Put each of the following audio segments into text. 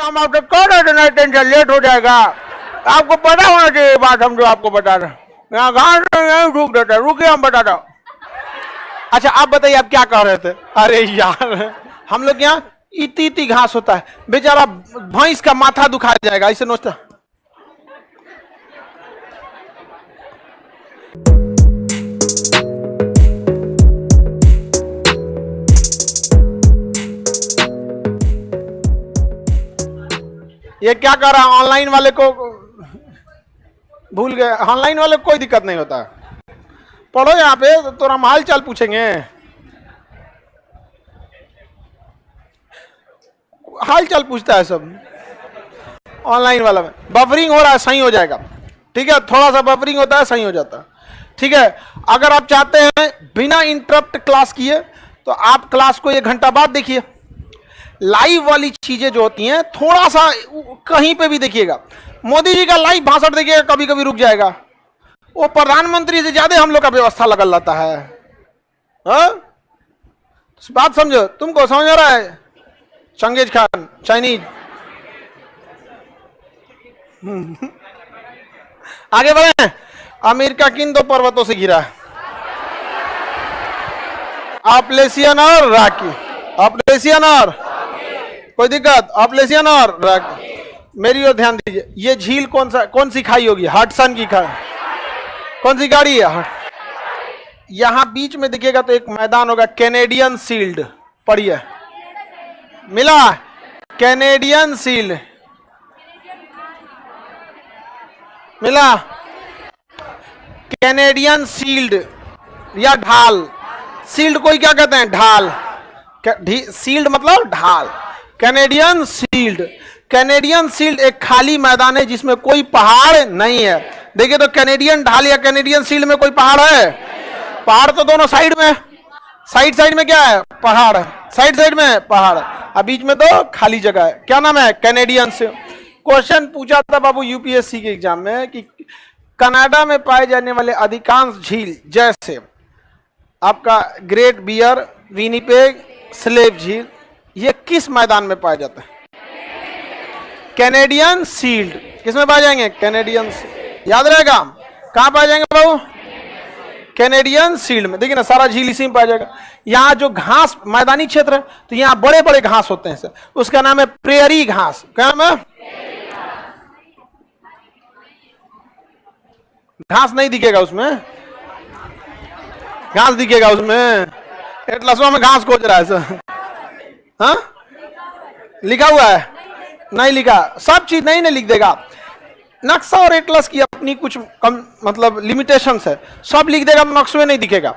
हम आपसे कह रहे थे, नहीं टेंशन, लेट हो जाएगा। आपको पता होना चाहिए बात, हम जो आपको बता रहे हैं। यहाँ घास नहीं रुक देता, रुकिए हम बता रहे। अच्छा आप बताइए, आप क्या कह रहे थे? अरे यार, हम लोग यहाँ इतनी इतनी घास होता है, बेचारा भैंस का माथा दुखा जाएगा ऐसे नोचता। ये क्या कर रहा है? ऑनलाइन वाले को भूल गए। ऑनलाइन वाले को कोई दिक्कत नहीं होता, पढ़ो यहाँ पे तो हम हाल चाल पूछेंगे। हाल चाल पूछता है सब ऑनलाइन वाला में। बफरिंग हो रहा है, सही हो जाएगा, ठीक है। थोड़ा सा बफरिंग होता है, सही हो जाता है, ठीक है। अगर आप चाहते हैं बिना इंटरप्ट क्लास किए तो आप क्लास को 1 घंटा बाद देखिए। लाइव वाली चीजें जो होती हैं थोड़ा सा कहीं पे भी देखिएगा। मोदी जी का लाइव भाषण देखिएगा, कभी कभी रुक जाएगा। वो प्रधानमंत्री से ज्यादा हम लोग का व्यवस्था लगल रहता है। बात समझो, तुमको समझ आ रहा है? Genghis Khan Chinese. आगे बढ़े। अमेरिका किन 2 पर्वतों से घिरा है? अपलेशियन और रॉकी। अपलेशियन और कोई दिक्कत? अपलेशियन और रॉकी। मेरी ओर ध्यान दीजिए। ये झील कौन सी खाई होगी? हडसन की खाई। कौन सी गाड़ी है? यहां बीच में देखिएगा तो एक मैदान होगा, कैनेडियन शील्ड। पढ़िए, मिला? कैनेडियन शील्ड मिला? कैनेडियन शील्ड या ढाल। शील्ड कोई क्या कहते हैं? ढाल। शील्ड मतलब ढाल। Canadian shield. कैनेडियन शील्ड एक खाली मैदान है जिसमें कोई पहाड़ नहीं है। देखिए तो कैनेडियन ढाल या कैनेडियन शील्ड में कोई पहाड़ है? पहाड़ तो दोनों साइड में, साइड साइड में क्या है? पहाड़ है। साइड साइड में पहाड़ है, अब बीच में तो खाली जगह है। क्या नाम है? कैनेडियन से। क्वेश्चन पूछा था बाबू यूपीएससी के एग्जाम में कि कनाडा में पाए जाने वाले अधिकांश झील, जैसे आपका ग्रेट बियर, विनिपेग, स्लेव झील, ये किस मैदान में पाए जाते हैं? Canadian shield. किस में पाए जाएंगे? कैनेडियन। याद रहेगा, कहां पाए जाएंगे बाबू? कैनेडियन शील्ड में। देखिए ना, सारा झील इसी में पाया जाएगा। यहाँ जो घास मैदानी क्षेत्र है तो यहाँ बड़े बड़े घास होते हैं सर, उसका नाम है प्रेयरी घास। क्या नाम है? घास नहीं दिखेगा उसमें, घास दिखेगा उसमें। एटलसवा में घास खोज रहा है सर। हाँ, लिखा हुआ है? नहीं लिखा। सब चीज नहीं लिख देगा। नक्शा और एटलस की अपनी कुछ कम मतलब लिमिटेशंस है, सब लिख देगा, नक्शे में नहीं दिखेगा,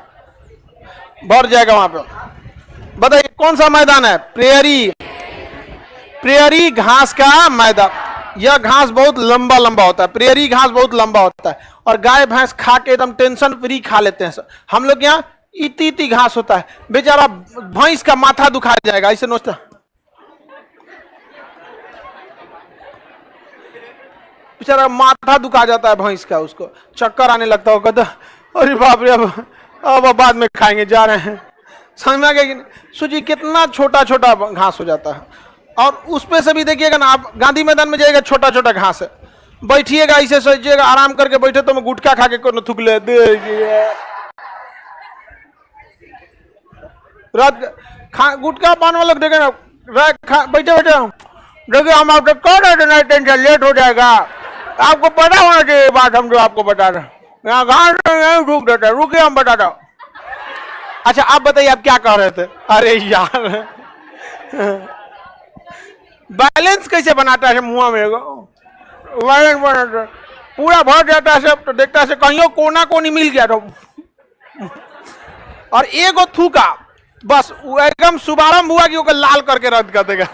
भर जाएगा वहां पे। बताइए कौन सा मैदान है? प्रेयरी। प्रेयरी घास का मैदान। यह घास बहुत लंबा लंबा होता है, प्रेयरी घास बहुत लंबा होता है और गाय भैंस खा के एकदम टेंशन फ्री खा लेते हैं सर। हम लोग यहाँ इतनी इतनी घास होता है, बेचारा भैंस का माथा दुखा जाएगा ऐसे नोचता। बेचारा माथा दुखा जाता है भैंस का, उसको चक्कर आने लगता है, कहता अरे बाप रे, अब बाद में खाएंगे, जा रहे हैं। समझ में आ गया कि नहीं? सोचिए कितना छोटा छोटा घास हो जाता है। और उस पे से भी देखिएगा ना, आप गांधी मैदान में जाइएगा, छोटा छोटा घास है, बैठिएगा ऐसे सोचिएगा, आराम करके बैठे तो मैं गुटखा खा के को थूक ले रात गुटखा पान वाले देखे ना, बैठे बैठे देखिए हम आपसे कह रहे थे, नहीं टेंशन, लेट हो जाएगा। आपको पता होना चाहिए बात, हम जो आपको बता रहे हैं। यहाँ घास नहीं रुक देता, रुकिए हम बता रहे। अच्छा आप बताइए, आप क्या कह रहे थे? अरे यार, बैलेंस कैसे बनाता है मुंह में? बैलेंस बनाता पूरा भर जाता है, तो देखता है कहीं कोना कोनी मिल गया तो और एगो थूका बस एकदम शुभारंभ हुआ कि ओकर लाल करके रद्द कर देगा।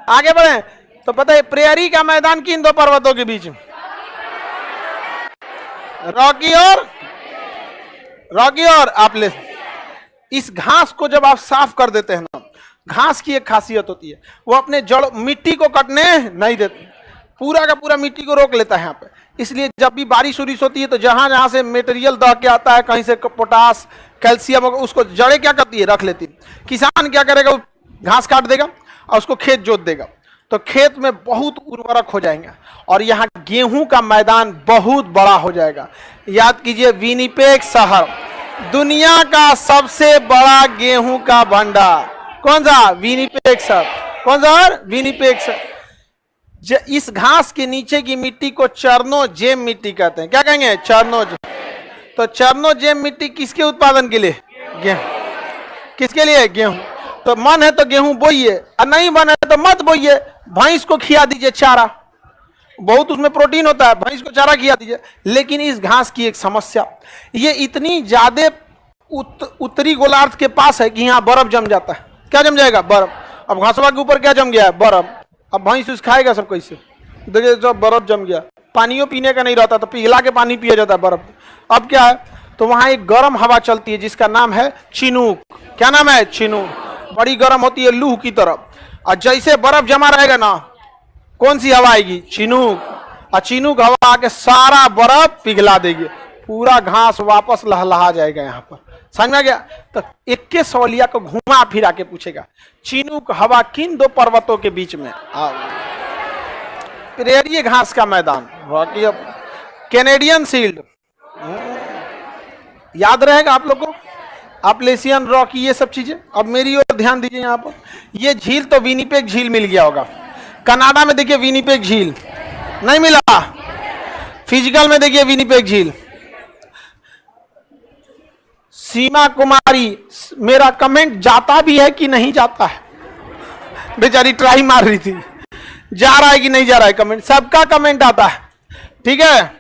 आगे बढ़े तो पता है प्रेयरी का मैदान किन 2 पर्वतों के बीच? रॉकी और आपले। इस घास को जब आप साफ कर देते हैं ना, घास की एक खासियत होती है, वो अपने जड़ मिट्टी को कटने नहीं देते, पूरा का पूरा मिट्टी को रोक लेता है यहाँ पे। इसलिए जब भी बारिश उरिश होती है तो जहां जहां से मटेरियल दह के आता है, कहीं से पोटास कैल्शियम, उसको जड़ें क्या करती है? रख लेती है। किसान क्या करेगा? घास काट देगा और उसको खेत जोत देगा, तो खेत में बहुत उर्वरक हो जाएंगे और यहाँ गेहूं का मैदान बहुत बड़ा हो जाएगा। याद कीजिए, विनिपेग शहर दुनिया का सबसे बड़ा गेहूं का भंडार। कौन सा? विनिपेग शहर। कौन सा? विनिपेग शहर। इस घास के नीचे की मिट्टी को चरनोजेम मिट्टी कहते हैं। क्या कहेंगे? चरनोजेम। तो चरनोजेम मिट्टी किसके उत्पादन के लिए? गेहूं। किसके लिए? गेहूं। तो मन है तो गेहूं बोइए, और नहीं मन है तो मत बोइए, भैंस को खिया दीजिए चारा, बहुत उसमें प्रोटीन होता है, भैंस को चारा खिया दीजिए। लेकिन इस घास की एक समस्या, ये इतनी ज्यादा उत्तरी गोलार्ध के पास है कि यहाँ बर्फ जम जाता है। क्या जम जाएगा? बर्फ। अब घासवा के ऊपर क्या जम गया है? बर्फ। अब भैंस उस खाएगा सब कैसे? देखिए जब बर्फ जम गया, पानियों पीने का नहीं रहता, तो पिघला के पानी पिया जाता है बर्फ। अब क्या है, तो वहां एक गर्म हवा चलती है जिसका नाम है चिनूक। क्या नाम है? चिनूक। बड़ी गर्म होती है लूह की तरफ, और जैसे बर्फ जमा रहेगा ना, कौन सी हवा आएगी? चिनूक। और चिनूक हवा आके सारा बर्फ पिघला देगी, पूरा घास वापस लहलहा जाएगा। यहाँ पर समझ में गया? तो इक्के सवालिया को घुमा फिरा के पूछेगा, चिनूक हवा किन दो पर्वतों के बीच में? प्रेरिये घास का मैदान, कैनेडियन शील्ड। याद रहेगा आप लोगों को? अपलेशियन रॉक, ये सब चीजें। अब मेरी ओर ध्यान दीजिए, यहाँ पर ये झील तो विनिपेग झील मिल गया होगा। कनाडा में देखिए विनिपेग झील नहीं मिला, फिजिकल में देखिए विनिपेग झील। सीमा कुमारी, मेरा कमेंट जाता भी है कि नहीं जाता है? बेचारी ट्राई मार रही थी, जा रहा है कि नहीं जा रहा है कमेंट? सबका कमेंट आता है, ठीक है।